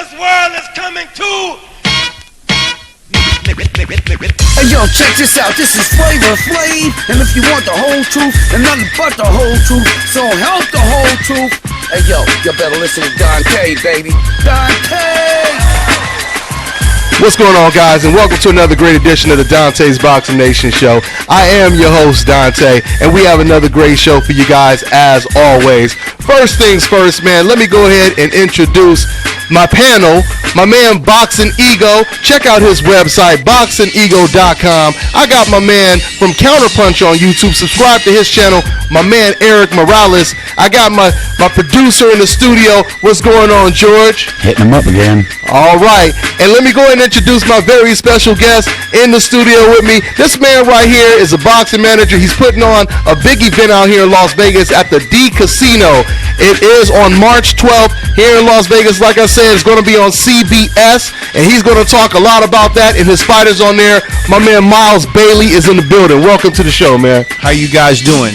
this world is coming to. Hey yo, check this out, this is Flavor Flav, and if you want the whole truth, and nothing but the whole truth, so help the whole truth. Hey yo, you better listen to Dante, baby. Dante! What's going on, guys, and welcome to another great edition of the Dante's Boxing Nation Show. I am your host, Dante, and we have another great show for you guys, as always. First things first, man, let me go ahead and introduce my panel, my man Boxing Ego. Check out his website, boxingego.com. I got my man from Counterpunch on YouTube. Subscribe to his channel, my man Eric Morales. I got my producer in the studio. What's going on, George? Hitting him up again. All right, and let me go ahead and introduce my very special guest in the studio with me. This man right here is a boxing manager. He's putting on a big event out here in Las Vegas at the D Casino. It is on March 12th here in Las Vegas. Like I said, it's going to be on CBS, and he's going to talk a lot about that, and his fighters on there. My man Miles Bailey is in the building. Welcome to the show, man. How you guys doing?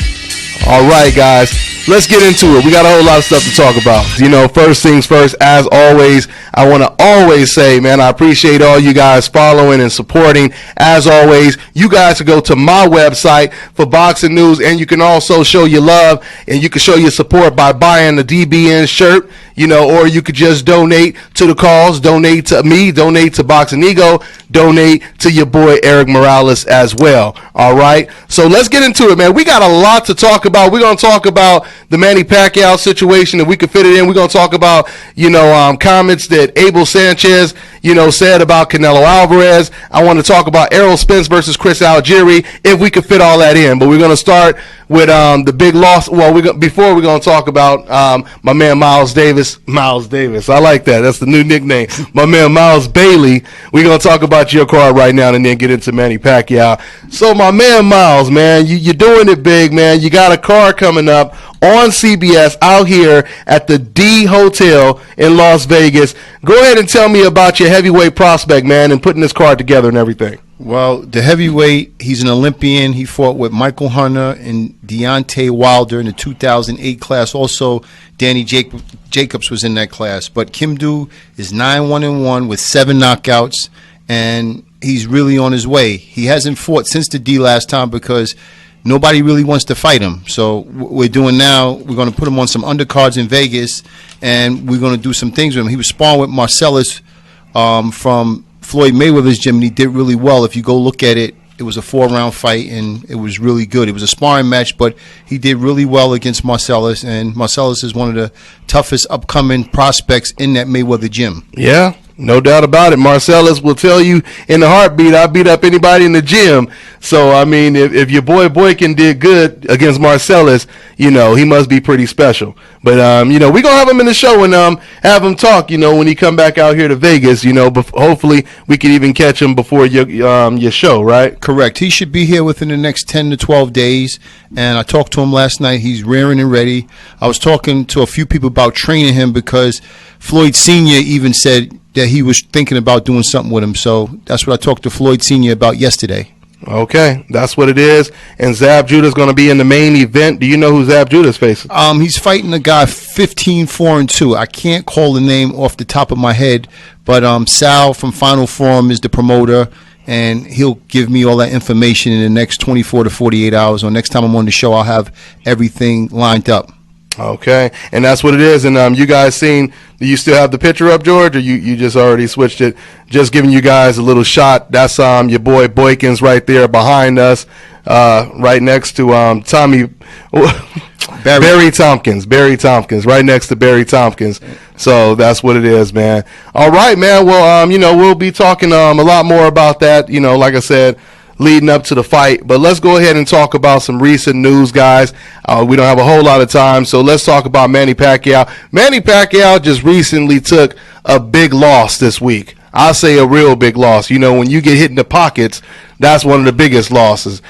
All right, guys. Let's get into it. We got a whole lot of stuff to talk about. You know, first things first, as always, I want to always say, man, I appreciate all you guys following and supporting. As always, you guys can go to my website for boxing news, and you can also show your love and you can show your support by buying the DBN shirt, you know, or you could just donate to the cause, donate to me, donate to Boxing Ego, donate to your boy Eric Morales as well. All right, so let's get into it, man. We got a lot to talk about. We're going to talk about the Manny Pacquiao situation, if we could fit it in. We're going to talk about, you know, comments that Abel Sanchez, you know, said about Canelo Alvarez. I want to talk about Errol Spence versus Spence-Algieri, if we could fit all that in. But we're going to start with the big loss. Well, before we're going to talk about my man Miles Davis. Miles Davis, I like that. That's the new nickname. My man Miles Bailey. We're going to talk about your card right now and then get into Manny Pacquiao. So my man Miles, man, you're doing it big, man. You got a card coming up on CBS out here at the D Hotel in Las Vegas. Go ahead and tell me about your heavyweight prospect, man, and putting this card together and everything. Well, the heavyweight, he's an Olympian. He fought with Michael Hunter and Deontay Wilder in the 2008 class. Also, Danny Jacobs was in that class. But Kimdoo is 9-1-1 with 7 knockouts, and he's really on his way. He hasn't fought since the D last time because nobody really wants to fight him. So what we're doing now, we're going to put him on some undercards in Vegas, and we're going to do some things with him. He was sparring with Marcellus from Floyd Mayweather's gym, and he did really well. If you go look at it, it was a 4-round fight, and it was really good. It was a sparring match, but he did really well against Marcellus, and Marcellus is one of the toughest upcoming prospects in that Mayweather gym. Yeah. No doubt about it. Marcellus will tell you in a heartbeat, I beat up anybody in the gym. So, I mean, if your boy Boykin did good against Marcellus, you know, he must be pretty special. But, you know, we're going to have him in the show and have him talk, you know, when he come back out here to Vegas, you know, hopefully we can even catch him before your show, right? Correct. He should be here within the next 10 to 12 days. And I talked to him last night. He's rearing and ready. I was talking to a few people about training him because Floyd Sr. even said that he was thinking about doing something with him. So that's what I talked to Floyd Sr. about yesterday. Okay, that's what it is. And Zab Judah's going to be in the main event. Do you know who Zab Judah's facing? He's fighting a guy 15-4-2. I can't call the name off the top of my head, but Sal from Final Forum is the promoter, and he'll give me all that information in the next 24 to 48 hours. Or next time I'm on the show, I'll have everything lined up. Okay, and that's what it is. And you guys seen, do you still have the picture up, George, or you just already switched it? Just giving you guys a little shot. That's your boy Boykins right there behind us, right next to Barry Tompkins. Barry Tompkins, right next to Barry Tompkins. So that's what it is, man. All right, man. Well, you know, we'll be talking a lot more about that, you know, like I said, leading up to the fight. But let's go ahead and talk about some recent news, guys. We don't have a whole lot of time, so let's talk about Manny Pacquiao. Manny Pacquiao just recently took a big loss this week. I'll say a real big loss. You know, when you get hit in the pockets, that's one of the biggest losses.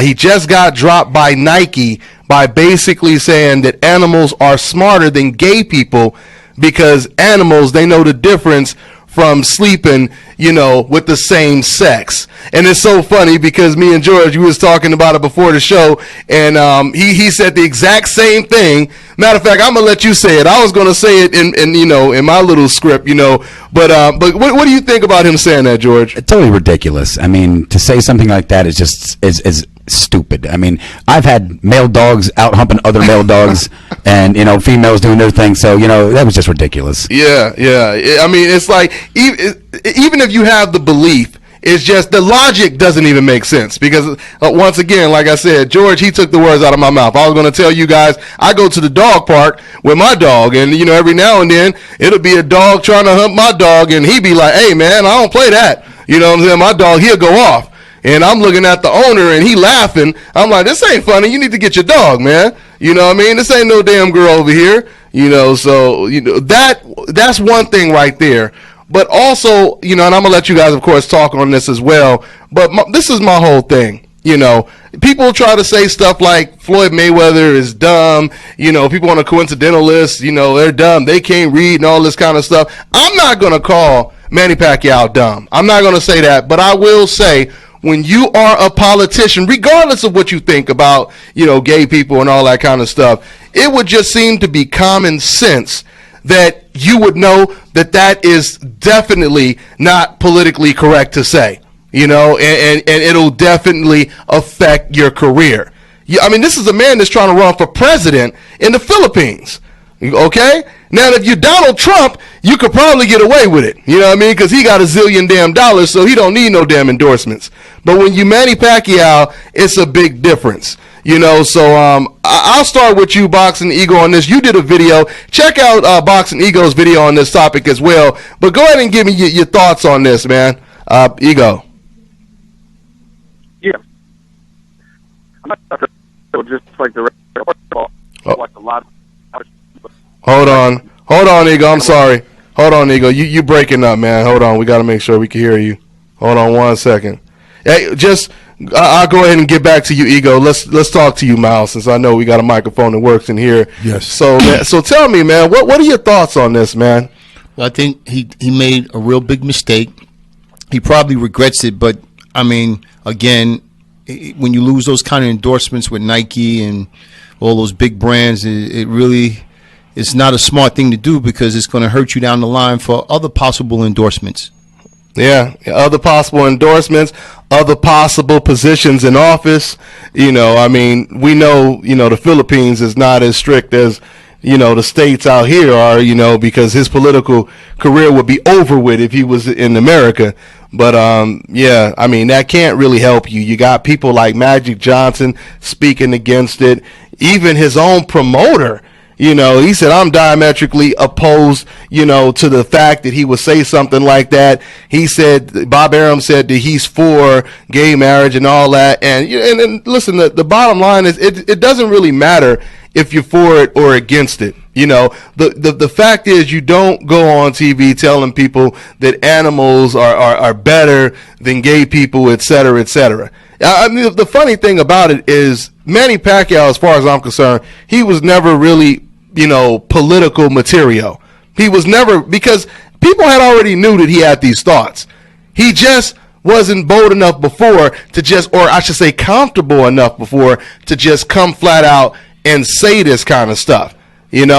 He just got dropped by Nike by basically saying that animals are smarter than gay people because animals, they know the difference from sleeping, with the same sex. And it's so funny because me and George, we was talking about it before the show, and he said the exact same thing. Matter of fact, I'm gonna let you say it. I was gonna say it in my little script, but what do you think about him saying that, George? It's totally ridiculous. I mean, to say something like that is just is stupid. I mean, I've had male dogs out humping other male dogs, and females doing their thing. So that was just ridiculous. Yeah. I mean, it's like even if you have the belief, it's just the logic doesn't even make sense because once again, like I said, George, he took the words out of my mouth. I was going to tell you guys, I go to the dog park with my dog, and every now and then it'll be a dog trying to hump my dog, and he be like, "Hey man, I don't play that." You know what I'm saying? My dog, he'll go off, and I'm looking at the owner, and he laughing. I'm like, "This ain't funny. You need to get your dog, man." You know what I mean? This ain't no damn girl over here. So that's one thing right there. But also, and I'm going to let you guys, of course, talk on this as well. But this is my whole thing. People try to say stuff like Floyd Mayweather is dumb. People on a coincidental list, they're dumb. They can't read and all this kind of stuff. I'm not going to call Manny Pacquiao dumb. I'm not going to say that. But I will say, when you are a politician, regardless of what you think about, gay people and all that kind of stuff, it would just seem to be common sense that you would know that is definitely not politically correct to say, and it'll definitely affect your career. I mean, this is a man that's trying to run for president in the Philippines. Okay? Now, if you're Donald Trump, you could probably get away with it. You know what I mean? Because he got $1 zillion, so he don't need no damn endorsements. But when you Manny Pacquiao, it's a big difference. So I'll start with you, Boxing Ego, on this. You did a video. Check out Boxing Ego's video on this topic as well. But go ahead and give me your thoughts on this, man. Ego. Yeah. Just like the rest of like a lot of... Hold on, Ego. I'm sorry. Hold on, Ego. You breaking up, man. Hold on. We got to make sure we can hear you. Hold on 1 second. Hey, I'll go ahead and get back to you, Ego. Let's talk to you, Miles, since I know we got a microphone that works in here. Yes. So tell me, man, what are your thoughts on this, man? Well, I think he made a real big mistake. He probably regrets it, but I mean, again, when you lose those kind of endorsements with Nike and all those big brands, it really is not a smart thing to do because it's going to hurt you down the line for other possible endorsements. Yeah, other possible endorsements, other possible positions in office. I mean, we know, the Philippines is not as strict as, the states out here are, because his political career would be over with if he was in America. But, yeah, I mean, that can't really help you. You got people like Magic Johnson speaking against it. Even his own promoter, he said, I'm diametrically opposed, to the fact that he would say something like that. He said, Bob Arum said that he's for gay marriage and all that. And listen, the bottom line is it doesn't really matter if you're for it or against it. The fact is you don't go on TV telling people that animals are better than gay people, et cetera, et cetera. I mean, the funny thing about it is Manny Pacquiao, as far as I'm concerned, he was never really, political material. He was never, because people had already knew that he had these thoughts. He just wasn't bold enough before to just, or I should say comfortable enough before to just come flat out and say this kind of stuff. And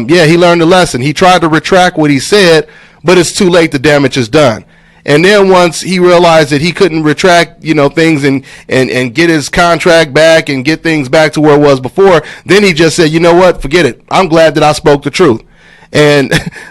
yeah, he learned a lesson. He tried to retract what he said, but it's too late. The damage is done. And then once he realized that he couldn't retract, things and get his contract back and get things back to where it was before, then he just said, you know what, forget it. I'm glad that I spoke the truth. And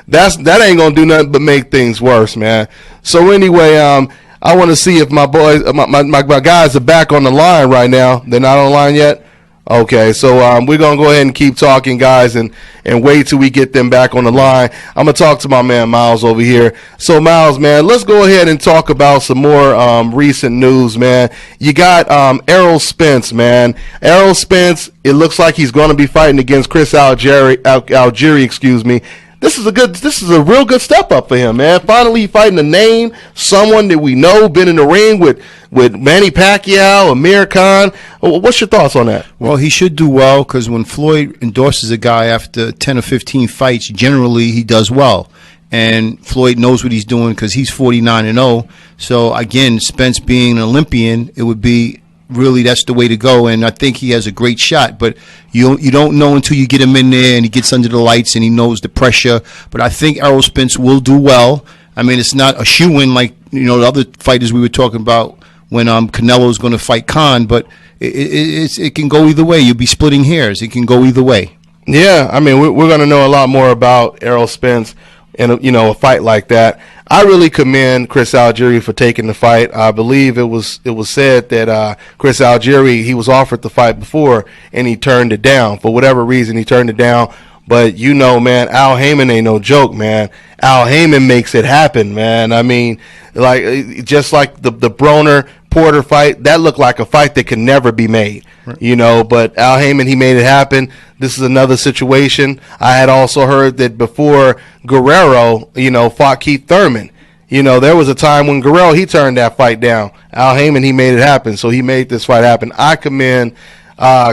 that ain't gonna do nothing but make things worse, man. So anyway, I want to see if my boys, my guys are back on the line right now. They're not on the line yet? Okay, so we're going to go ahead and keep talking, guys, and wait till we get them back on the line. I'm going to talk to my man Miles over here. So, Miles, man, let's go ahead and talk about some more recent news, man. You got Errol Spence, man. Errol Spence, it looks like he's going to be fighting against Spence-Algieri, excuse me. This is a real good step up for him, man. Finally fighting a name, someone that we know, been in the ring with Manny Pacquiao, Amir Khan. What's your thoughts on that? Well, he should do well because when Floyd endorses a guy after 10 or 15 fights, generally he does well. and Floyd knows what he's doing because he's 49-0. So again, Spence being an Olympian, it would be really, that's the way to go, and I think he has a great shot. But you don't know until you get him in there and he gets under the lights and he knows the pressure. But I think Errol Spence will do well. I mean, it's not a shoe-in like the other fighters we were talking about when Canelo's going to fight Khan, but it can go either way. You'll be splitting hairs. It can go either way. Yeah, I mean, we're going to know a lot more about Errol Spence in a fight like that. I really commend Chris Algieri for taking the fight. I believe it was said that Chris Algieri, he was offered the fight before and he turned it down. For whatever reason, he turned it down. But man, Al Heyman ain't no joke, man. Al Heyman makes it happen, man. I mean, just like the Broner Porter fight, that looked like a fight that could never be made, right. But Al Heyman, he made it happen. This is another situation. I had also heard that before Guerrero, fought Keith Thurman, there was a time when Guerrero, he turned that fight down. Al Heyman, he made it happen. So he made this fight happen. I commend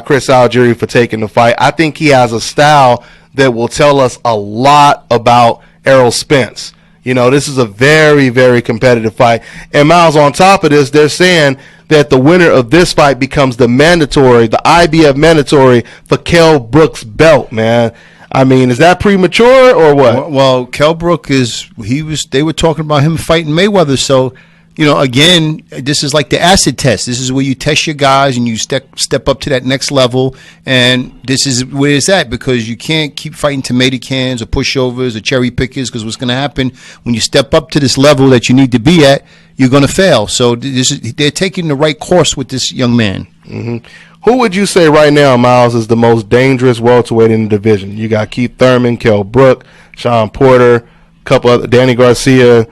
Chris Algieri for taking the fight. I think he has a style that will tell us a lot about Errol Spence. This is a very, very competitive fight. And Miles, on top of this, they're saying that the winner of this fight becomes the IBF mandatory for Kell Brook's belt, man. I mean, is that premature or what? Well, Kell Brook they were talking about him fighting Mayweather, so again, this is like the acid test. This is where you test your guys and you step up to that next level. And this is where it's at, because you can't keep fighting tomato cans or pushovers or cherry pickers, because what's going to happen when you step up to this level that you need to be at, you're going to fail. So they're taking the right course with this young man. Mm-hmm. Who would you say right now, Miles, is the most dangerous welterweight in the division? You got Keith Thurman, Kell Brook, Sean Porter, Danny Garcia,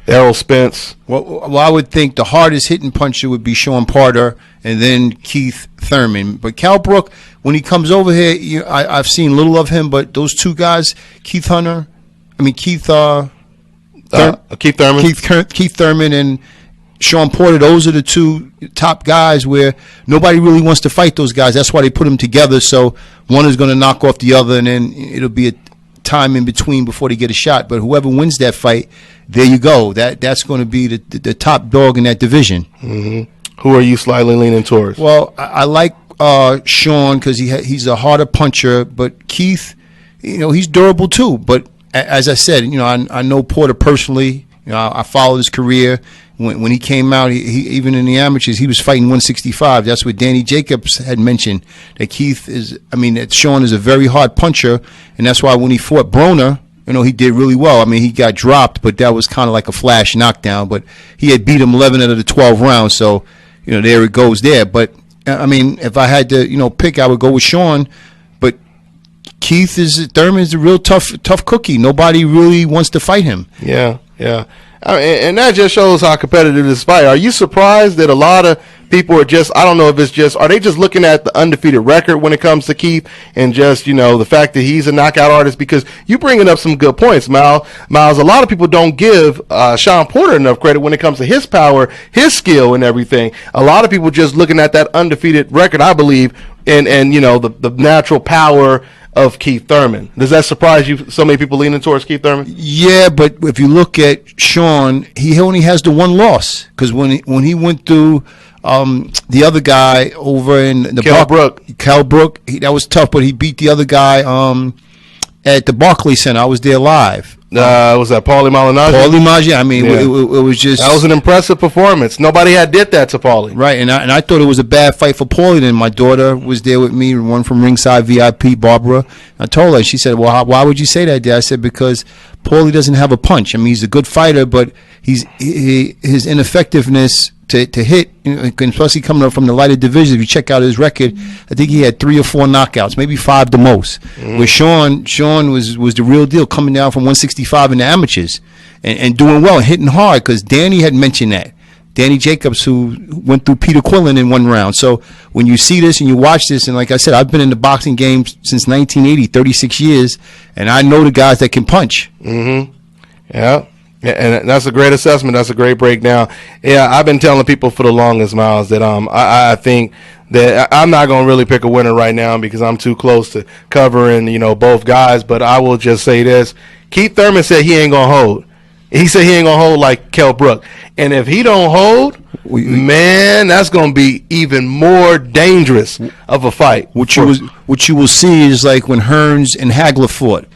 Errol Spence. Well, I would think the hardest hitting puncher would be Sean Porter and then Keith Thurman. But Kell Brook, when he comes over here, I've seen little of him, but those two guys, Keith Thurman, Keith Thurman and Sean Porter, those are the two top guys where nobody really wants to fight those guys. That's why they put them together, so one is going to knock off the other, and then it'll be a time in between before they get a shot. But whoever wins that fight, there you go. That's going to be the top dog in that division. Mm-hmm. Who are you slightly leaning towards? Well, I like Sean because he's a harder puncher, but Keith, he's durable too. But as I said, I know Porter personally. I followed his career. When he came out, he even in the amateurs, he was fighting 165. That's what Danny Jacobs had mentioned, that that Sean is a very hard puncher, and that's why when he fought Broner, he did really well. I mean, he got dropped, but that was kind of like a flash knockdown. But he had beat him 11 out of the 12 rounds, so there it goes there. But if I had to pick, I would go with Sean. But Thurman is a real tough cookie. Nobody really wants to fight him. Yeah. And that just shows how competitive this fight. Are you surprised that a lot of people are just, I don't know if it's just, are they just looking at the undefeated record when it comes to Keith and just, the fact that he's a knockout artist? Because you bringing up some good points, Miles. A lot of people don't give Sean Porter enough credit when it comes to his power, his skill and everything. A lot of people just looking at that undefeated record, I believe, and the natural power of Keith Thurman. Does that surprise you, so many people leaning towards Keith Thurman? Yeah, but if you look at Sean, he only has the one loss, because when he went through the other guy over in the Kell Brook, that was tough, but he beat the other guy at the Barclays Center. I was there live. Was that Paulie Malignaggi? I mean, it was just... That was an impressive performance. Nobody did that to Paulie. Right, and I thought it was a bad fight for Paulie. Then my daughter was there with me, one from Ringside VIP, Barbara. I told her, she said, well, why would you say that, Dad? I said, because Paulie doesn't have a punch. I mean, he's a good fighter, but his ineffectiveness to hit, especially coming up from the lighter division. If you check out his record, I think he had 3 or 4 knockouts, maybe 5 the most. Mm-hmm. Where Sean was the real deal, coming down from 165 in the amateurs and doing well, hitting hard, because Danny had mentioned that. Danny Jacobs, who went through Peter Quillen in one round. So when you see this and you watch this, and like I said, I've been in the boxing game since 1980, 36 years, and I know the guys that can punch. Mm-hmm. Yeah. And that's a great assessment. That's a great breakdown. Yeah, I've been telling people for the longest, Miles, that I think that I'm not going to really pick a winner right now because I'm too close to covering, both guys. But I will just say this. Keith Thurman said he ain't going to hold. He said he ain't going to hold like Kell Brook. And if he don't hold, man, that's going to be even more dangerous of a fight. What you will see is like when Hearns and Hagler fought.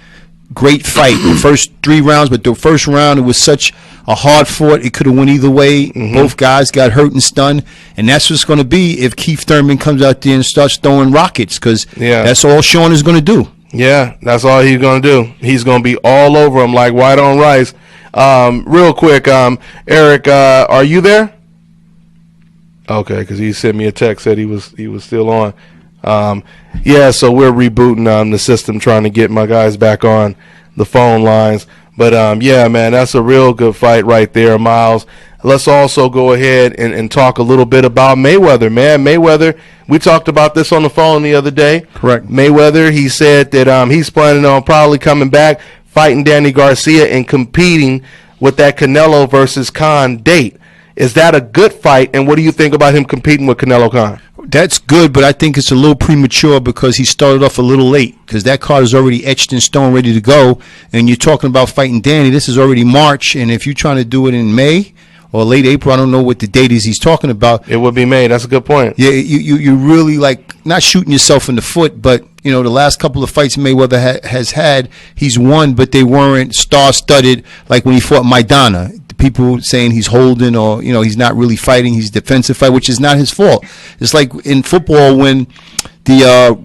Great fight. The first 3 rounds, but the first round, it was such a hard fought. It could have went either way. Mm-hmm. Both guys got hurt and stunned. And that's what's going to be if Keith Thurman comes out there and starts throwing rockets, because that's all Sean is going to do. Yeah, that's all he's going to do. He's going to be all over him like white on rice. Real quick, Eric, are you there? Okay, because he sent me a text, said he was still on. So we're rebooting the system, trying to get my guys back on the phone lines. But man, that's a real good fight right there, Miles. Let's also go ahead and talk a little bit about Mayweather, man. Mayweather, we talked about this on the phone the other day. Correct. Mayweather, he said that he's planning on probably coming back, fighting Danny Garcia, and competing with that Canelo versus Khan date. Is that a good fight, and what do you think about him competing with Canelo Khan? That's good, but I think it's a little premature because he started off a little late, because that card is already etched in stone, ready to go, and you're talking about fighting Danny. This is already March, and if you're trying to do it in May or late April, I don't know what the date is he's talking about. It would be May. That's a good point. Yeah, you really like not shooting yourself in the foot, but the last couple of fights Mayweather has had, he's won, but they weren't star-studded like when he fought Maidana. People saying he's holding or, he's not really fighting. He's defensive fight, which is not his fault. It's like in football when the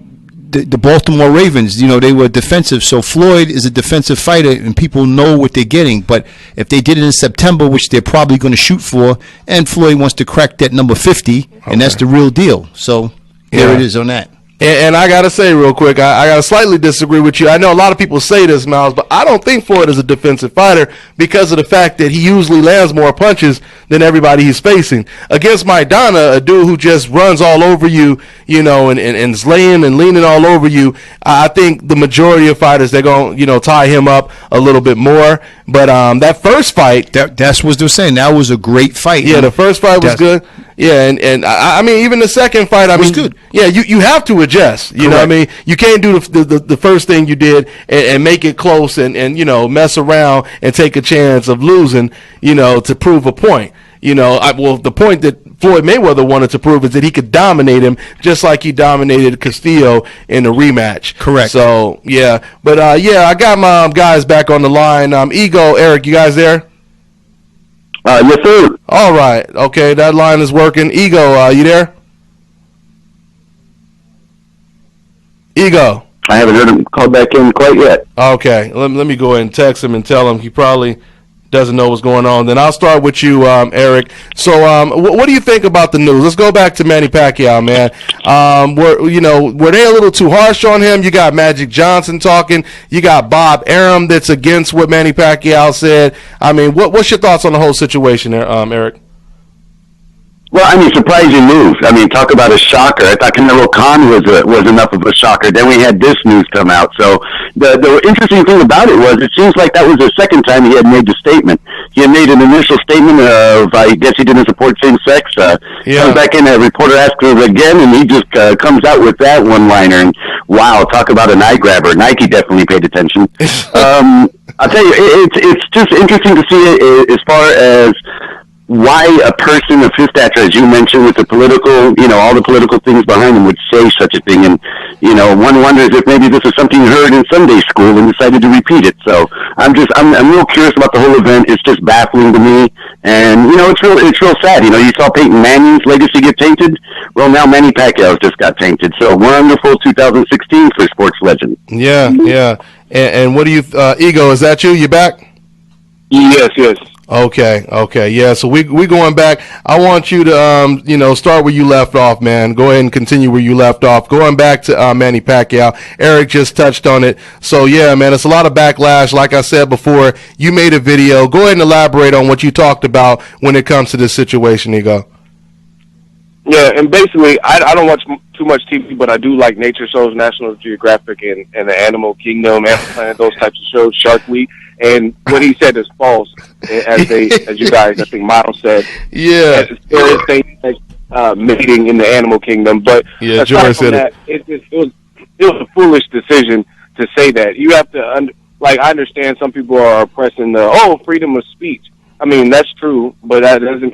Baltimore Ravens, they were defensive. So Floyd is a defensive fighter, and people know what they're getting. But if they did it in September, which they're probably going to shoot for, and Floyd wants to crack that number 50, and that's the real deal. So there it is on that. And I got to say real quick, I got to slightly disagree with you. I know a lot of people say this, Miles, but I don't think Floyd is a defensive fighter because of the fact that he usually lands more punches than everybody he's facing. Against Maidana, a dude who just runs all over you, and is laying and leaning all over you, I think the majority of fighters, they're going to, tie him up a little bit more. But that first fight. That's what they're saying. That was a great fight. Yeah, the first fight was good. Yeah, and I mean, even the second fight, I mean, good. Yeah, you have to adjust. You know what I mean? You can't do the first thing you did and make it close and mess around and take a chance of losing, to prove a point. The point that Floyd Mayweather wanted to prove is that he could dominate him just like he dominated Castillo in the rematch. Correct. So, yeah. But, I got my guys back on the line. Ego, Eric, you guys there? Yes, sir. All right. Okay, that line is working. Ego, you there? Ego. I haven't heard him call back in quite yet. Okay. Let me go ahead and text him and tell him he probably doesn't know what's going on. Then I'll start with you, Eric. So what do you think about the news? Let's go back to Manny Pacquiao, man. Were they a little too harsh on him? You got Magic Johnson talking. You got Bob Arum that's against what Manny Pacquiao said. I mean, what's your thoughts on the whole situation there, Eric? Well, I mean, surprising move. I mean, talk about a shocker. I thought Canelo Khan was enough of a shocker. Then we had this news come out. So the interesting thing about it was it seems like that was the second time he had made the statement. He had made an initial statement of, I guess he didn't support same-sex. Comes back in, a reporter asks him again, and he just comes out with that one-liner. And wow, talk about an eye-grabber. Nike definitely paid attention. I'll tell you, it's just interesting to see it as far as why a person of his stature, as you mentioned, with the political, all the political things behind him, would say such a thing. And, one wonders if maybe this is something you heard in Sunday school and decided to repeat it. So I'm real curious about the whole event. It's just baffling to me. And, it's real sad. You saw Peyton Manning's legacy get tainted. Well, now Manny Pacquiao's just got tainted. So wonderful 2016 for sports legend. Yeah. And what do you, Ego, is that you? You back? Yes. Okay, yeah. So we going back. I want you to start where you left off, man. Go ahead and continue where you left off. Going back to Manny Pacquiao. Eric just touched on it. So yeah, man, it's a lot of backlash. Like I said before, you made a video. Go ahead and elaborate on what you talked about when it comes to this situation, Ego. Yeah, and basically, I don't watch too much TV, but I do like nature shows, National Geographic and the Animal Kingdom, Animal Planet, those types of shows, Shark Week. And what he said is false, as you guys, I think, Miles said. Yeah. mating in the animal kingdom. But Yeah, aside George from said that, it was a foolish decision to say that. You have to I understand some people are oppressing the freedom of speech. I mean, that's true, but that doesn't.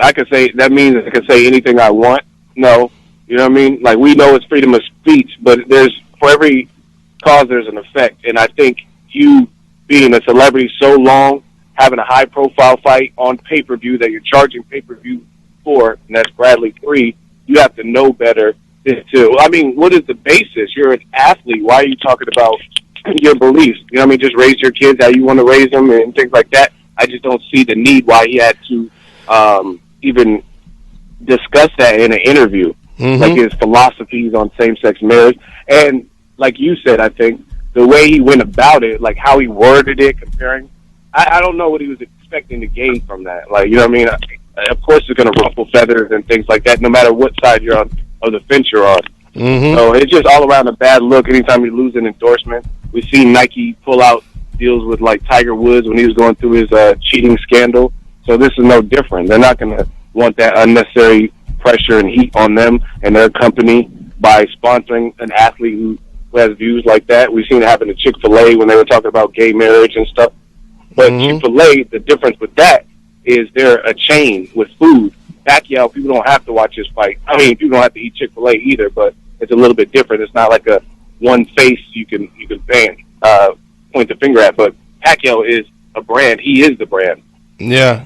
That means I can say anything I want. No, you know what I mean? Like, we know it's freedom of speech, but for every cause there's an effect, and I think you being a celebrity so long, having a high-profile fight on pay-per-view that you're charging pay-per-view for, and that's Bradley 3, you have to know better than to. I mean, what is the basis? You're an athlete. Why are you talking about your beliefs? You know what I mean? Just raise your kids how you want to raise them and things like that. I just don't see the need why he had to even discuss that in an interview, like his philosophies on same-sex marriage. And like you said, I think the way he went about it, like how he worded it, comparing, I don't know what he was expecting to gain from that. Like, you know what I mean? Of course it's going to ruffle feathers and things like that, no matter what side you're on of the fence you're on. So it's just all around a bad look anytime you lose an endorsement. We've seen Nike pull out deals with, like, Tiger Woods when he was going through his cheating scandal. So this is no different. They're not going to want that unnecessary pressure and heat on them and their company by sponsoring an athlete who has views like that. We've seen it happen to Chick-fil-A when they were talking about gay marriage and stuff. But Chick-fil-A, the difference with that is they're a chain with food. Pacquiao, people don't have to watch his fight. I mean, people don't have to eat Chick-fil-A either, but it's a little bit different. It's not like a one face you can point the finger at. But Pacquiao is a brand. He is the brand. Yeah.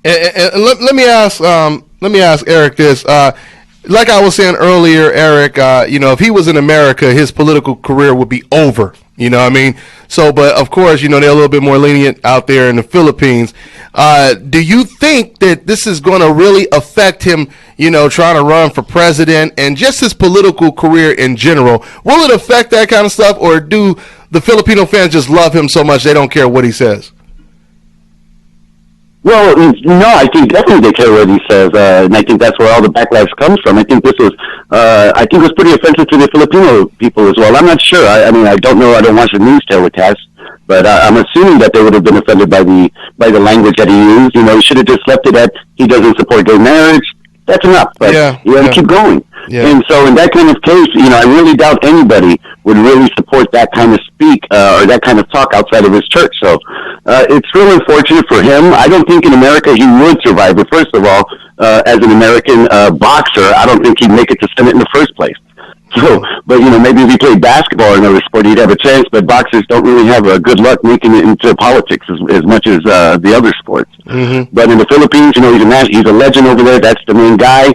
And let me ask Eric this. Like I was saying earlier, Eric, if he was in America, his political career would be over. You know what I mean? So, but of course, they're a little bit more lenient out there in the Philippines. Do you think that this is going to really affect him, trying to run for president and just his political career in general? Will it affect that kind of stuff, or do the Filipino fans just love him so much they don't care what he says? Well, no, I think definitely they care what he says, and I think that's where all the backlash comes from. I think this was, it was pretty offensive to the Filipino people as well. I'm not sure. I mean, I don't know. I don't watch the news telecast, but I'm assuming that they would have been offended by the language that he used. He should have just left it at he doesn't support gay marriage. That's enough. But you got to keep going. Yeah. And so in that kind of case, I really doubt anybody would really support that kind of speak or that kind of talk outside of his church. So it's real unfortunate for him. I don't think in America he would survive. But first of all, as an American boxer, I don't think he'd make it to Senate in the first place. So, but maybe if he played basketball or another sport, he'd have a chance. But boxers don't really have a good luck making it into politics as much as the other sports. But in the Philippines, he's a legend over there. That's the main guy.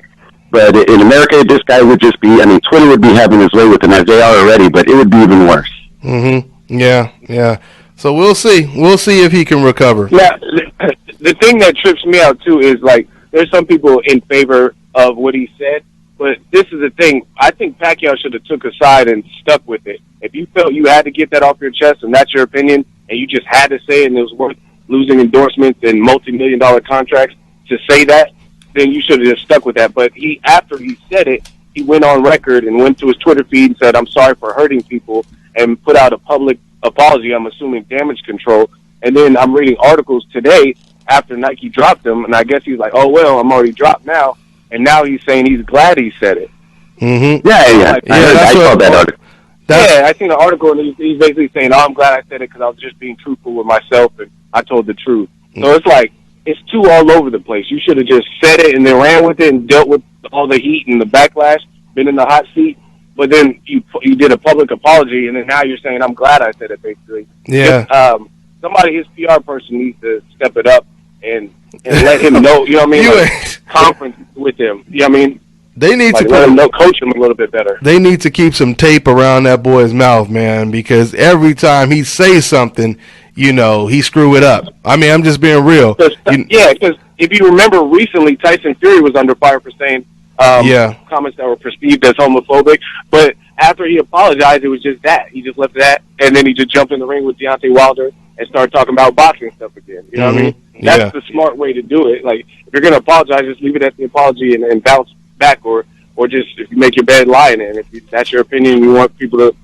But in America, this guy would just be, Twitter would be having his way with him, as they are already, but it would be even worse. Yeah. So we'll see. We'll see if he can recover. Yeah, the thing that trips me out, too, is, like, there's some people in favor of what he said, but this is the thing. I think Pacquiao should have took a side and stuck with it. If you felt you had to get that off your chest and that's your opinion, and you just had to say it and it was worth losing endorsements and multi-million-dollar contracts to say that, then you should have just stuck with that. But after he said it, he went on record and went to his Twitter feed and said, "I'm sorry for hurting people," and put out a public apology, I'm assuming damage control. And then I'm reading articles today after Nike dropped him, and I guess he's like, "Oh, well, I'm already dropped now." And now he's saying he's glad he said it. Yeah. I saw that article. I seen an article, and he's basically saying, "Oh, I'm glad I said it because I was just being truthful with myself, and I told the truth." So it's like, it's too all over the place. You should have just said it and then ran with it and dealt with all the heat and the backlash, been in the hot seat. But then you did a public apology, and then now you're saying, "I'm glad I said it," basically. Yeah. Somebody, his PR person, needs to step it up and let him know, you know what I mean? Conference with him. You know what I mean? They need to let him know, coach him a little bit better. They need to keep some tape around that boy's mouth, man, because every time he says something, he screw it up. I mean, I'm just being real. Because if you remember recently, Tyson Fury was under fire for saying comments that were perceived as homophobic. But after he apologized, it was just that. He just left that, and then he just jumped in the ring with Deontay Wilder and started talking about boxing stuff again. You know what I mean? That's the smart way to do it. Like, if you're going to apologize, just leave it at the apology and bounce back, or just if you make your bed, lie in it. And if that's your opinion, you want people to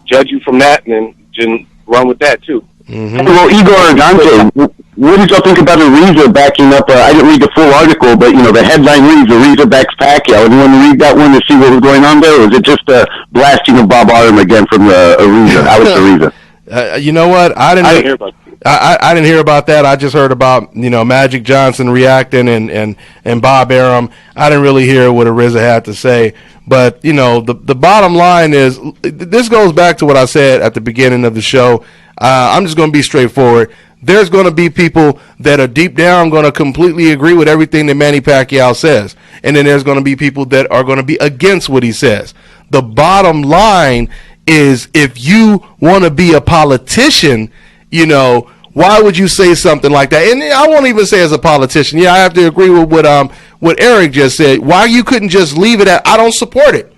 judge you from that, and then just run with that too. Well, Igor Dante, what did y'all think about Ariza backing up? I didn't read the full article, but the headline reads Ariza backs Pacquiao. Anyone read that one to see what was going on there, or was it just a blasting of Bob Arum again from Ariza, Alex Ariza? You know what? I didn't hear about that. I didn't hear about that. I just heard about Magic Johnson reacting and Bob Arum. I didn't really hear what Ariza had to say. But the bottom line is, this goes back to what I said at the beginning of the show. I'm just going to be straightforward. There's going to be people that are deep down going to completely agree with everything that Manny Pacquiao says. And then there's going to be people that are going to be against what he says. The bottom line is, if you want to be a politician, why would you say something like that? And I won't even say as a politician. Yeah, I have to agree with what Eric just said. Why you couldn't just leave it at, I don't support it.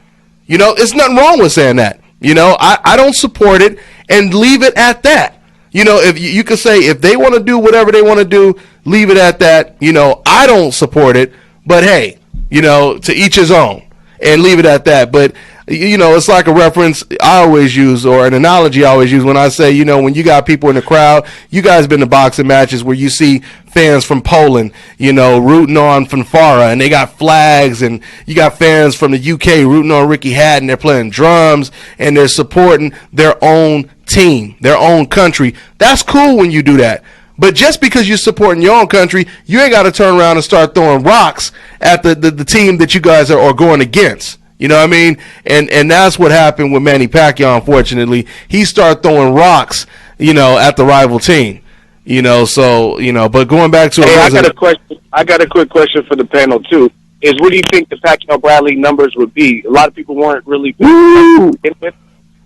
It's nothing wrong with saying that. I don't support it, and leave it at that. If you could say, if they want to do whatever they want to do, leave it at that. I don't support it, but hey, to each his own, and leave it at that. But it's like a reference I always use, or an analogy I always use, when I say, when you got people in the crowd, you guys been to boxing matches where you see fans from Poland, rooting on Fanfara, and they got flags, and you got fans from the UK rooting on Ricky Hatton. They're playing drums, and they're supporting their own team, their own country. That's cool when you do that. But just because you're supporting your own country, you ain't got to turn around and start throwing rocks at the team that you guys are going against. You know what I mean? And that's what happened with Manny Pacquiao, unfortunately. He started throwing rocks, at the rival team. But going back to I got a question. I got a quick question for the panel too. What do you think the Pacquiao Bradley numbers would be? A lot of people weren't really with,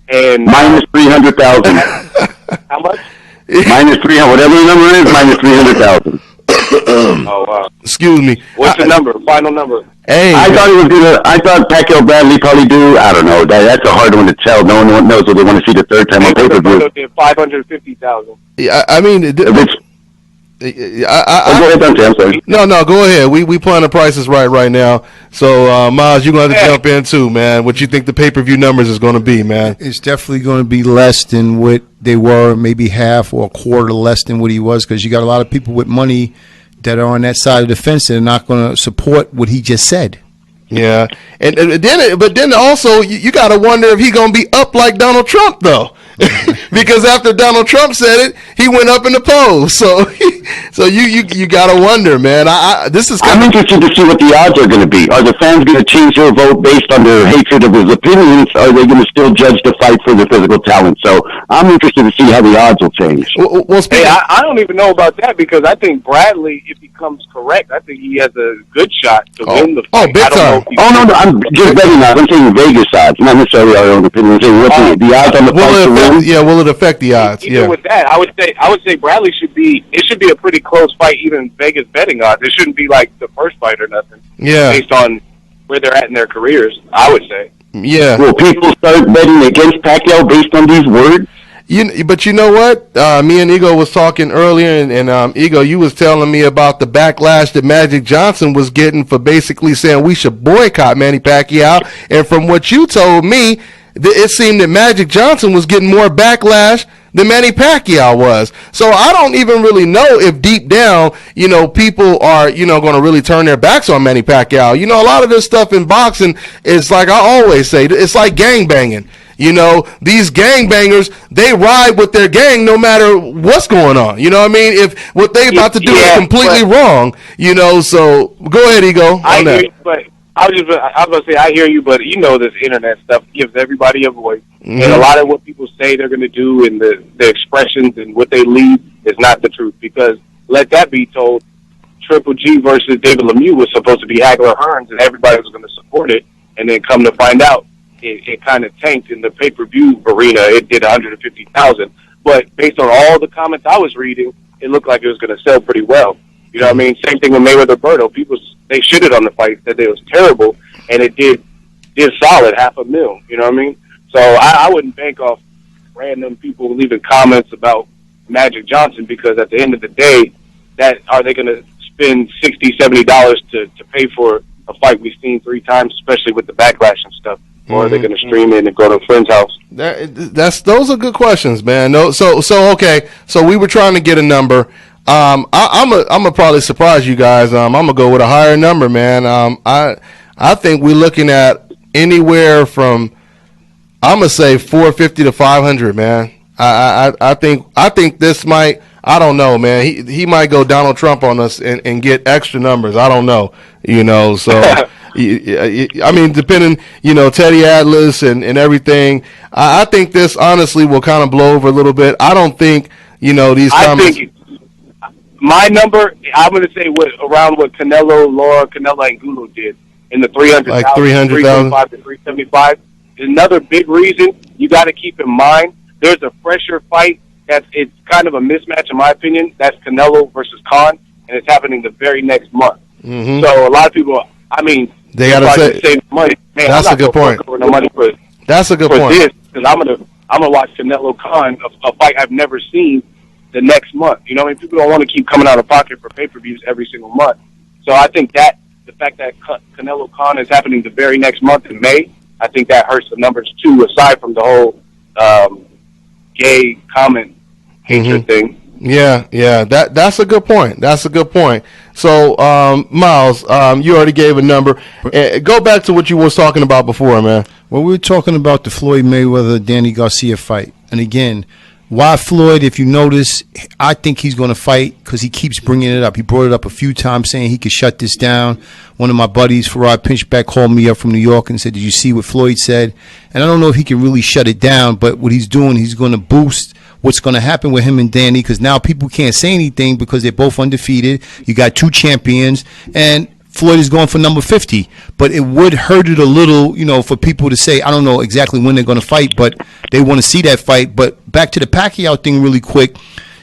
and minus 300,000. How much? Minus 300. Whatever the number is, minus 300,000. Oh wow. Excuse me. What's the number? Final number? Hey, I thought Pacquiao Bradley probably do. I don't know. That's a hard one to tell. No one knows what they want to see the third time on pay-per-view. 550,000. Yeah, I mean, go ahead, Dante. I'm sorry. No, go ahead. We playing the prices right now. So, Miles, you're going to have to jump in too, man. What you think the pay-per-view numbers is going to be, man? It's definitely going to be less than what they were, maybe half or a quarter less than what he was, because you got a lot of people with money that are on that side of the fence that are not going to support what he just said. Yeah, and then also you got to wonder if he's going to be up like Donald Trump, though. Because after Donald Trump said it, he went up in the polls. So you gotta wonder, man. I'm interested to see what the odds are going to be. Are the fans going to change their vote based on their hatred of his opinions? Or are they going to still judge the fight for the physical talent? So I'm interested to see how the odds will change. Well, I don't even know about that, because I think Bradley, if he comes correct, I think he has a good shot to win the fight. Oh, big time. No, I'm just betting that. I'm saying Vegas odds, not necessarily our own opinion. I'm saying what the odds on the fight to win. Yeah, will it affect the odds? Even with that, I would say Bradley should be a pretty close fight, even Vegas betting odds. It shouldn't be like the first fight or nothing. Yeah. Based on where they're at in their careers, I would say. Yeah. Will people start betting against Pacquiao based on these words? But you know what? Me and Ego was talking earlier, and Ego, you was telling me about the backlash that Magic Johnson was getting for basically saying we should boycott Manny Pacquiao. And from what you told me, it seemed that Magic Johnson was getting more backlash than Manny Pacquiao was. So I don't even really know if deep down, people are, going to really turn their backs on Manny Pacquiao. A lot of this stuff in boxing is, like I always say, it's like gangbanging. These gangbangers, they ride with their gang no matter what's going on. You know what I mean? If what they about to do is completely wrong, so go ahead, Ego. I was going to say, I hear you, but this internet stuff gives everybody a voice. Mm-hmm. And a lot of what people say they're going to do and the expressions and what they lead is not the truth. Because let that be told, Triple G versus David Lemieux was supposed to be Hagler Hearns, and everybody was going to support it. And then come to find out, it kind of tanked in the pay-per-view arena. It did 150,000. But based on all the comments I was reading, it looked like it was going to sell pretty well. You know what I mean? Same thing with Mayweather-Berto. People, they shitted on the fight, said it was terrible, and it did solid, $500,000. You know what I mean? So I wouldn't bank off random people leaving comments about Magic Johnson, because at the end of the day, are they going to spend $60, $70 to pay for a fight we've seen 3 times, especially with the backlash and stuff? Or are they going to stream in and go to a friend's house? Those are good questions, man. No, so okay. So we were trying to get a number. I'm gonna probably surprise you guys. I'm gonna go with a higher number, man. I think we're looking at anywhere from, I'm gonna say 450 to 500, man. I think this might. I don't know, man. He might go Donald Trump on us and get extra numbers. I don't know, So I mean, depending, Teddy Atlas and everything. I think this honestly will kind of blow over a little bit. I don't think these comments. My number, I'm going to say around what Canelo and Gulo did in the 300,000, like 300,000 to 375. Another big reason you got to keep in mind, there's a fresher fight it's kind of a mismatch in my opinion. That's Canelo versus Khan, and it's happening the very next month. Mm-hmm. So a lot of people, I mean, they got to save money. Man, that's a good point. No money for that's a good point. This, because I'm gonna watch Canelo Khan, a fight I've never seen, the next month. People don't want to keep coming out of pocket for pay-per-views every single month. So I think that the fact that Canelo Khan is happening the very next month in May, I think that hurts the numbers too, aside from the whole gay comment hatred thing. Yeah. That's a good point. So, Miles, you already gave a number. Go back to what you was talking about before, man. Well, we were talking about the Floyd Mayweather-Danny Garcia fight. And again, why Floyd, if you notice, I think he's going to fight because he keeps bringing it up. He brought it up a few times saying he could shut this down. One of my buddies, Farad Pinchback, called me up from New York and said, did you see what Floyd said? And I don't know if he can really shut it down, but what he's doing, he's going to boost what's going to happen with him and Danny, because now people can't say anything because they're both undefeated. You got two champions, and Floyd is going for number 50. But it would hurt it a little, for people to say, I don't know exactly when they're going to fight, but they want to see that fight. But back to the Pacquiao thing really quick,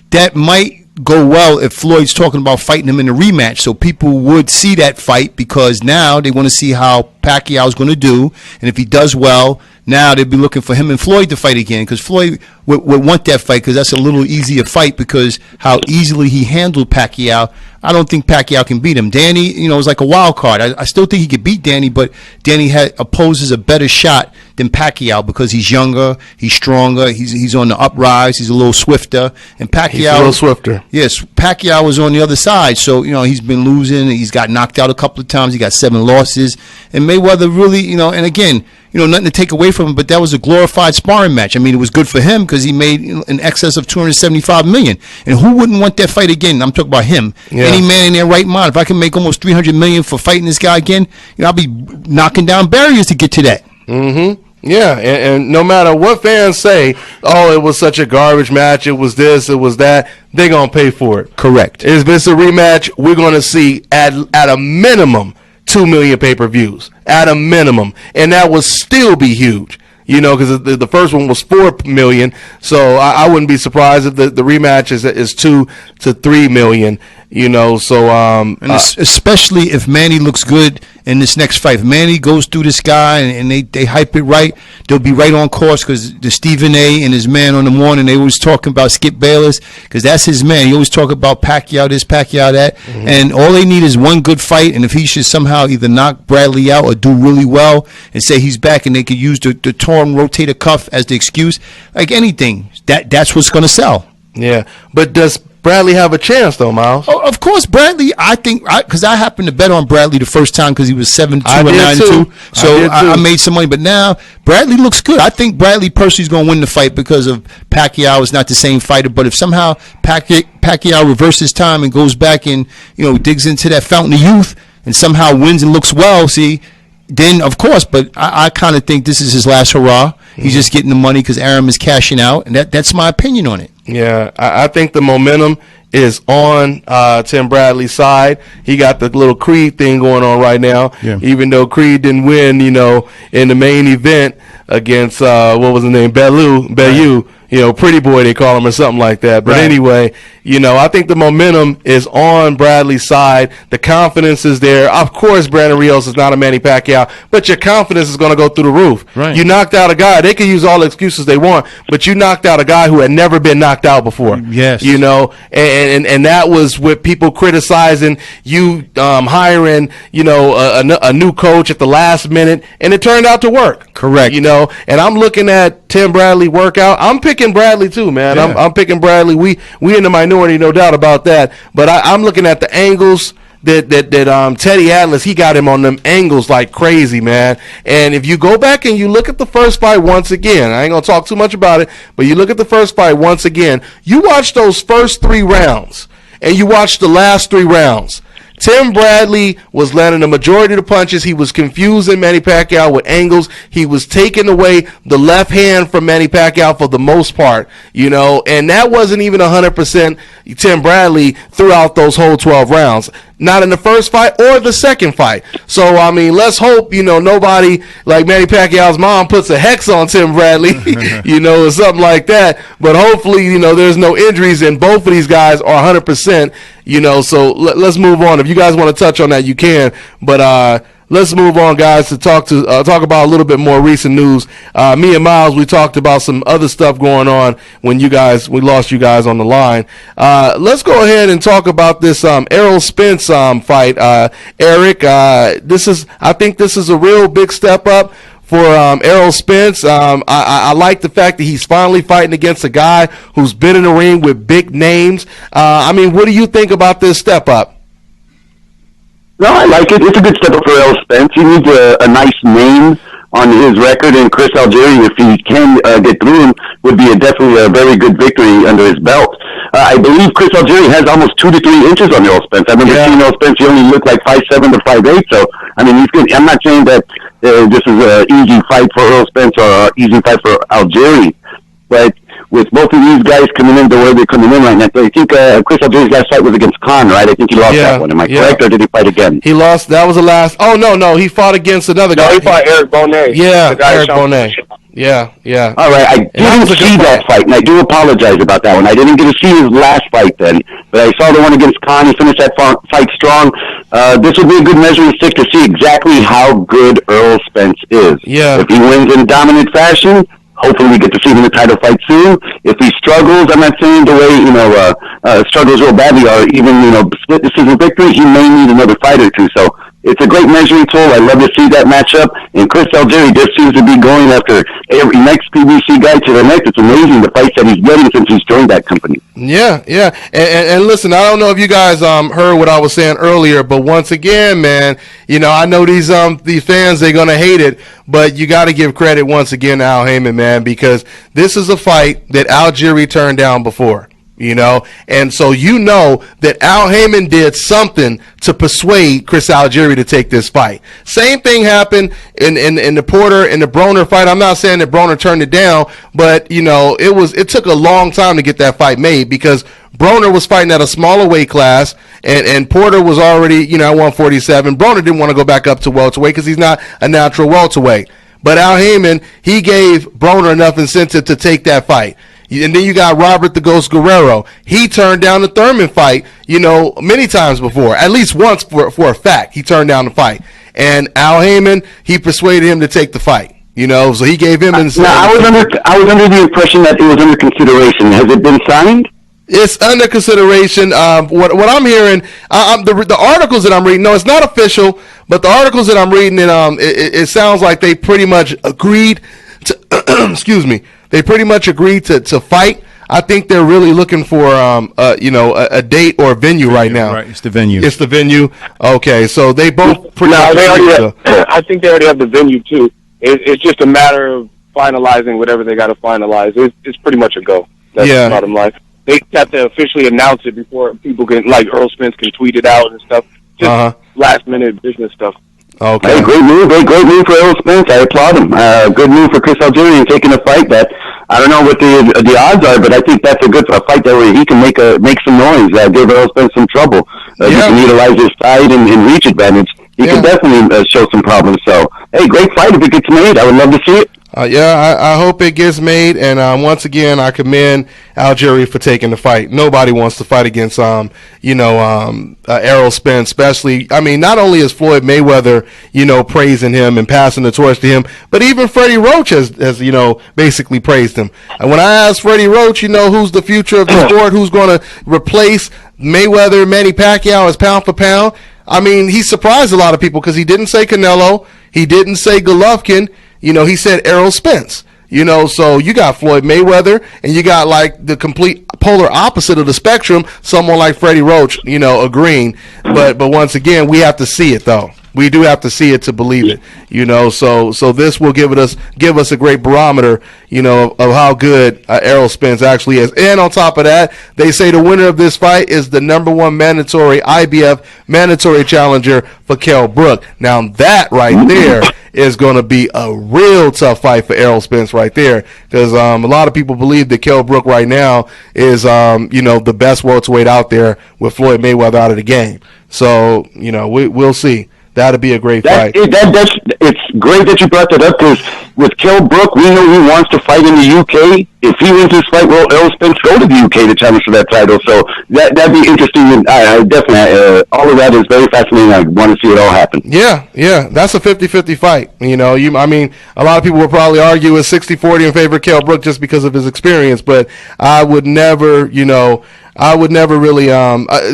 that might go well if Floyd's talking about fighting him in a rematch. So people would see that fight because now they want to see how Pacquiao's going to do. And if he does well, now they'd be looking for him and Floyd to fight again, because Floyd would want that fight because that's a little easier fight because how easily he handled Pacquiao. I don't think Pacquiao can beat him. Danny, is like a wild card. I still think he could beat Danny, but Danny opposes a better shot than Pacquiao because he's younger, he's stronger, he's on the uprise, he's a little swifter. And Pacquiao, he's a little swifter. Yes, Pacquiao was on the other side, so he's been losing. He's got knocked out a couple of times. He got 7 losses, and Mayweather really, and again, nothing to take away from him, but that was a glorified sparring match. I mean, it was good for him because he made in excess of $275 million. And who wouldn't want that fight again? I'm talking about him. Yeah. Any man in their right mind. If I can make almost $300 million for fighting this guy again, I'll be knocking down barriers to get to that. Mm-hmm. Yeah, and no matter what fans say, oh, it was such a garbage match, it was this, it was that, they're going to pay for it. Correct. If it's a rematch, we're going to see at a minimum 2 million pay-per-views at a minimum, and that would still be huge, because the first one was 4 million. So I wouldn't be surprised if the rematch is 2 to 3 million. Especially if Manny looks good in this next fight. If Manny goes through this guy and they hype it right, they'll be right on course, because the Stephen A. and his man on the morning, they always talking about Skip Bayless, because that's his man. He always talk about Pacquiao this, Pacquiao that, and all they need is one good fight, and if he should somehow either knock Bradley out or do really well and say he's back, and they could use the torn rotator cuff as the excuse, like anything, that's what's going to sell. Yeah, but does Bradley have a chance though, Miles? Oh, of course, Bradley. I think because I happened to bet on Bradley the first time because he was 7-2 and 9-2, so I made some money. But now Bradley looks good. I think Bradley personally is going to win the fight because of Pacquiao is not the same fighter. But if somehow Pacquiao reverses time and goes back and digs into that fountain of youth and somehow wins and looks well, then of course. But I kind of think this is his last hurrah. He's just getting the money because Arum is cashing out, and that's my opinion on it. Yeah, I think the momentum is on Tim Bradley's side. He got the little Creed thing going on right now. Yeah. Even though Creed didn't win, in the main event against what was his name, Bellew. Right. Pretty boy they call him or something like that. But anyway, I think the momentum is on Bradley's side. The confidence is there. Of course, Brandon Rios is not a Manny Pacquiao, but your confidence is going to go through the roof. Right. You knocked out a guy. They can use all the excuses they want, but you knocked out a guy who had never been knocked out before. Yes. And that was with people criticizing you hiring, a new coach at the last minute, and it turned out to work. Correct. And I'm looking at Tim Bradley workout. I'm picking Bradley too, man. Yeah. I'm picking Bradley. We in the minority minority, no doubt about that. But I'm looking at the angles that Teddy Atlas, he got him on them angles like crazy, man. And if you go back and you look at the first fight once again, I ain't gonna talk too much about it, but you look at the first fight once again, you watch those first 3 rounds and you watch the last 3 rounds. Tim Bradley was landing the majority of the punches. He was confusing Manny Pacquiao with angles. He was taking away the left hand from Manny Pacquiao for the most part, you know, and that wasn't even 100% Tim Bradley throughout those whole 12 rounds. Not in the first fight or the second fight. So, I mean, let's hope, you know, nobody like Manny Pacquiao's mom puts a hex on Tim Bradley, you know, or something like that. But hopefully, you know, there's no injuries and both of these guys are 100%, you know. So let's move on. If you guys want to touch on that, you can. But let's move on, guys, to talk about a little bit more recent news. Me and Miles, we talked about some other stuff going on when we lost you guys on the line. Let's go ahead and talk about this Errol Spence fight. Eric, I think this is a real big step up for Errol Spence. I like the fact that he's finally fighting against a guy who's been in the ring with big names. I mean, what do you think about this step up? No, I like it. It's a good step up for Errol Spence. He needs a nice name on his record, and Spence-Algieri, if he can get through him, would be definitely a very good victory under his belt. I believe Spence-Algieri has almost 2 to 3 inches on Errol Spence. I remember seeing Errol Spence, he only looked like 5'7" to 5'8", so, I mean, he's good. I'm not saying that this is an easy fight for Errol Spence or an easy fight for Algieri, but with both of these guys coming in the way they're coming in right now, I think Spence-Algieri's last fight was against Khan, right? I think he lost that one. Am I correct, or did he fight again? He lost. That was the last. Oh, no. He fought against another guy. No, he fought Eric Bonet. Yeah, Eric Bonet. Yeah. All right, I didn't see that fight, and I do apologize about that one. I didn't get to see his last fight then, but I saw the one against Khan. He finished that fight strong. This would be a good measuring stick to see exactly how good Errol Spence is. Yeah. If he wins in dominant fashion, hopefully we get to see him in the title fight soon. If he struggles, I'm not saying the way, struggles real badly or even, split decision victory, he may need another fight or two. So it's a great measuring tool. I love to see that matchup. And Spence-Algieri just seems to be going after every next PBC guy to the next. It's amazing the fights that he's getting since he's joined that company. Yeah. And listen, I don't know if you guys heard what I was saying earlier, but once again, man, I know these fans, they're going to hate it, but you got to give credit once again to Al Heyman, man, because this is a fight that Algieri turned down before. And so that Al Heyman did something to persuade Spence-Algieri to take this fight. Same thing happened in the Porter and the Broner fight. I'm not saying that Broner turned it down, but it took a long time to get that fight made because Broner was fighting at a smaller weight class and Porter was already at 147. Broner didn't want to go back up to welterweight because he's not a natural welterweight. But Al Heyman, he gave Broner enough incentive to take that fight. And then you got Robert the Ghost Guerrero. He turned down the Thurman fight, many times before. At least once for a fact. He turned down the fight. And Al Heyman, he persuaded him to take the fight. So he gave him incentive. I was under the impression that it was under consideration. Has it been signed? It's under consideration. What I'm hearing, the articles that I'm reading, no, it's not official, but the articles that I'm reading, it sounds like they pretty much agreed to, excuse me, they pretty much agreed to fight. I think they're really looking for, a date or a venue right now. Right, it's the venue. It's the venue. Okay, so they both pretty much agreed. I think they already have the venue, too. It's just a matter of finalizing whatever they got to finalize. It's pretty much a go. That's the bottom line. They have to officially announce it before people can, like Earl Spence can tweet it out and stuff. Just last-minute business stuff. Okay. Hey, great move for Errol Spence. I applaud him. Good move for Spence-Algieri in taking a fight that I don't know what the odds are, but I think that's a fight that where he can make some noise, give Errol Spence some trouble. He can utilize his side and reach advantage. He can definitely show some problems. So, hey, great fight if it gets made. I would love to see it. I hope it gets made, and once again, I commend Algieri for taking the fight. Nobody wants to fight against, Errol Spence, especially. I mean, not only is Floyd Mayweather, praising him and passing the torch to him, but even Freddie Roach has basically praised him. And when I asked Freddie Roach, who's the future of the sport, who's going to replace Mayweather, Manny Pacquiao as pound for pound, I mean, he surprised a lot of people because he didn't say Canelo, he didn't say Golovkin. He said Errol Spence. So you got Floyd Mayweather, and you got like the complete polar opposite of the spectrum, someone like Freddie Roach, agreeing. But once again, we have to see it though. We do have to see it to believe it, So this will give us a great barometer, of how good Errol Spence actually is. And on top of that, they say the winner of this fight is the #1 mandatory IBF mandatory challenger for Kell Brook. Now that right there is going to be a real tough fight for Errol Spence right there, because a lot of people believe that Kell Brook right now is the best welterweight out there with Floyd Mayweather out of the game. So we'll see. That'll be a great fight. It's great that you brought that up, because with Kell Brook, we know he wants to fight in the UK. If he wins this fight, will Errol Spence go to the UK to challenge for that title? So that'd be interesting. I definitely, all of that is very fascinating. I want to see it all happen. Yeah, that's a 50-50 fight. A lot of people would probably argue it's 60-40 in favor of Kell Brook just because of his experience, but I would never really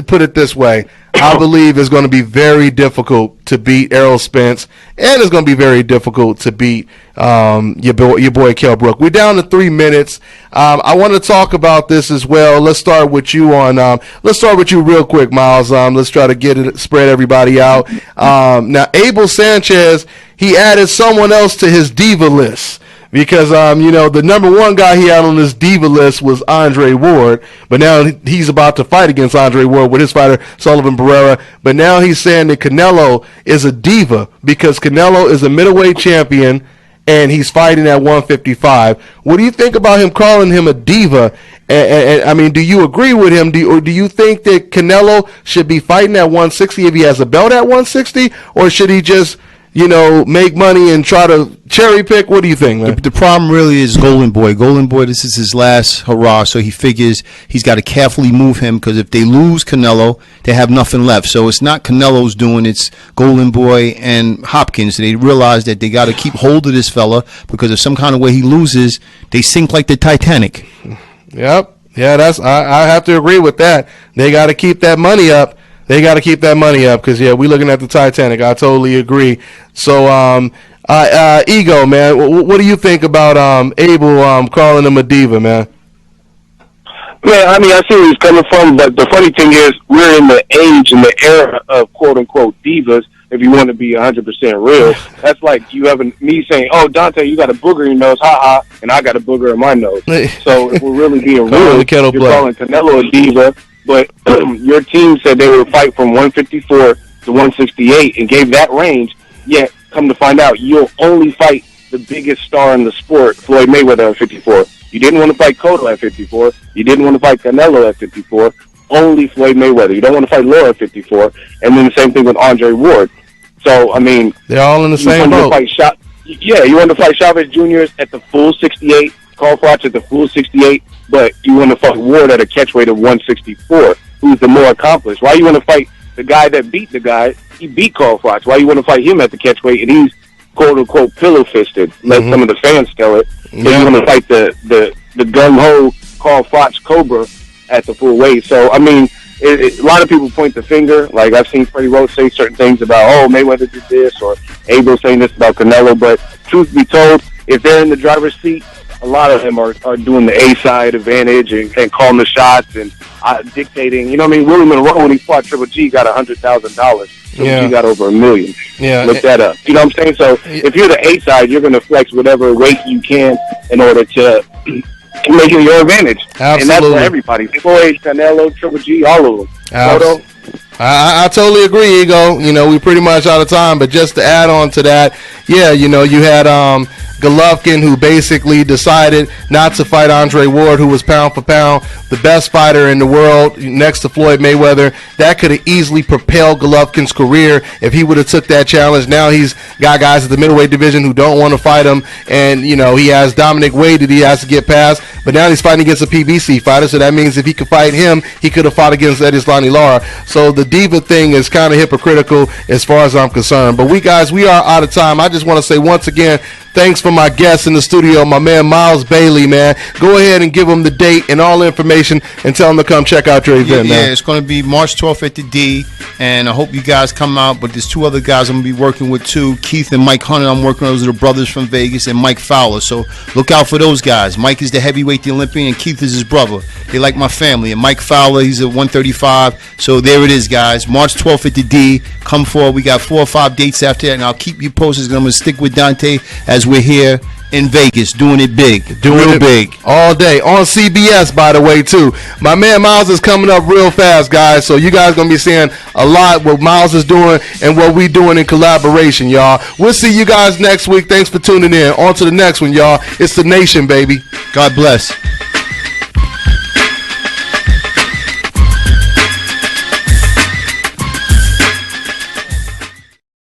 put it this way. I believe it's going to be very difficult to beat Errol Spence, and it's going to be very difficult to beat your boy Kell Brook. We're down to 3 minutes. I want to talk about this as well. Let's start with you real quick, Miles. Let's try to spread everybody out. Now, Abel Sanchez, he added someone else to his diva list. Because, the #1 guy he had on this diva list was Andre Ward, but now he's about to fight against Andre Ward with his fighter, Sullivan Barrera. But now he's saying that Canelo is a diva because Canelo is a middleweight champion and he's fighting at 155. What do you think about him calling him a diva? And do you agree with him? Or do you think that Canelo should be fighting at 160 if he has a belt at 160? Or should he just make money and try to cherry pick? What do you think, man? The problem really is Golden Boy. Golden Boy, this is his last hurrah, so he figures he's got to carefully move him, because if they lose Canelo, they have nothing left. So it's not Canelo's doing, it's Golden Boy and Hopkins. They realize that they got to keep hold of this fella, because if some kind of way he loses, they sink like the Titanic. Yep. Yeah, I have to agree with that. They got to keep that money up. Because, we're looking at the Titanic. I totally agree. So, Ego, man, what do you think about Abel calling him a diva, man? Man, I see where he's coming from, but the funny thing is we're in the age and the era of quote-unquote divas, if you want to be 100% real. That's like you having me saying, oh, Dante, you got a booger in your nose, ha-ha, and I got a booger in my nose. So if we're really being real, you're calling Canelo a diva. But your team said they would fight from 154 to 168 and gave that range, yet come to find out you'll only fight the biggest star in the sport, Floyd Mayweather, at 54. You didn't want to fight Cotto at 54. You didn't want to fight Canelo at 54. Only Floyd Mayweather. You don't want to fight Laura at 54. And then the same thing with Andre Ward. So, they're all in the same boat. You want to fight Chavez Jr. at the full 68, Carl Froch at the full 68, but you want to fight Ward at a catch weight of 164, who's the more accomplished. Why you want to fight the guy that beat the guy? He beat Carl Froch. Why you want to fight him at the catch weight, and he's quote-unquote pillow-fisted, let some of the fans tell it. So you want to fight the gung-ho Carl Froch Cobra at the full weight. So, a lot of people point the finger. Like, I've seen Freddie Roach say certain things about, oh, Mayweather did this, or Abel saying this about Canelo. But truth be told, if they're in the driver's seat, a lot of them are doing the A-side advantage and calling the shots and dictating. Willie Monroe, when he fought Triple G, got $100,000. Triple G got over $1 million. Yeah. Look that up. You know what I'm saying? So if you're the A-side, you're going to flex whatever weight you can in order to make it your advantage. Absolutely. And that's for everybody. Floyd, Canelo, Triple G, all of them. I totally agree, Ego. We pretty much out of time, but just to add on to that, you had Golovkin, who basically decided not to fight Andre Ward, who was pound for pound the best fighter in the world next to Floyd Mayweather. That could have easily propelled Golovkin's career if he would have took that challenge. Now he's got guys at the middleweight division who don't want to fight him, and he has Dominic Wade that he has to get past, but now he's fighting against a PBC fighter, so that means if he could fight him, he could have fought against Edislani Lara. So the diva thing is kind of hypocritical as far as I'm concerned. But we are out of time. I just want to say once again, thanks for my guest in the studio, my man Miles Bailey, man. Go ahead and give him the date and all the information and tell him to come check out your event, man. Yeah, it's going to be March 12th at the D, and I hope you guys come out. But there's two other guys I'm going to be working with, too. Keith and Mike Hunter, I'm working with. Those are the brothers from Vegas, and Mike Fowler. So look out for those guys. Mike is the heavyweight Heavyweight, the Olympian, and Keith is his brother. They like my family. And Mike Fowler, he's at 135. So there it is, guys. March 12th at the D. Come forward. We got 4 or 5 dates after that, and I'll keep you posted. I'm going to stick with Dante as we're here in Vegas, doing it big. Doing it big. All day. On CBS, by the way, too. My man Miles is coming up real fast, guys. So you guys going to be seeing a lot what Miles is doing and what we doing in collaboration, y'all. We'll see you guys next week. Thanks for tuning in. On to the next one, y'all. It's the Nation, baby. God bless.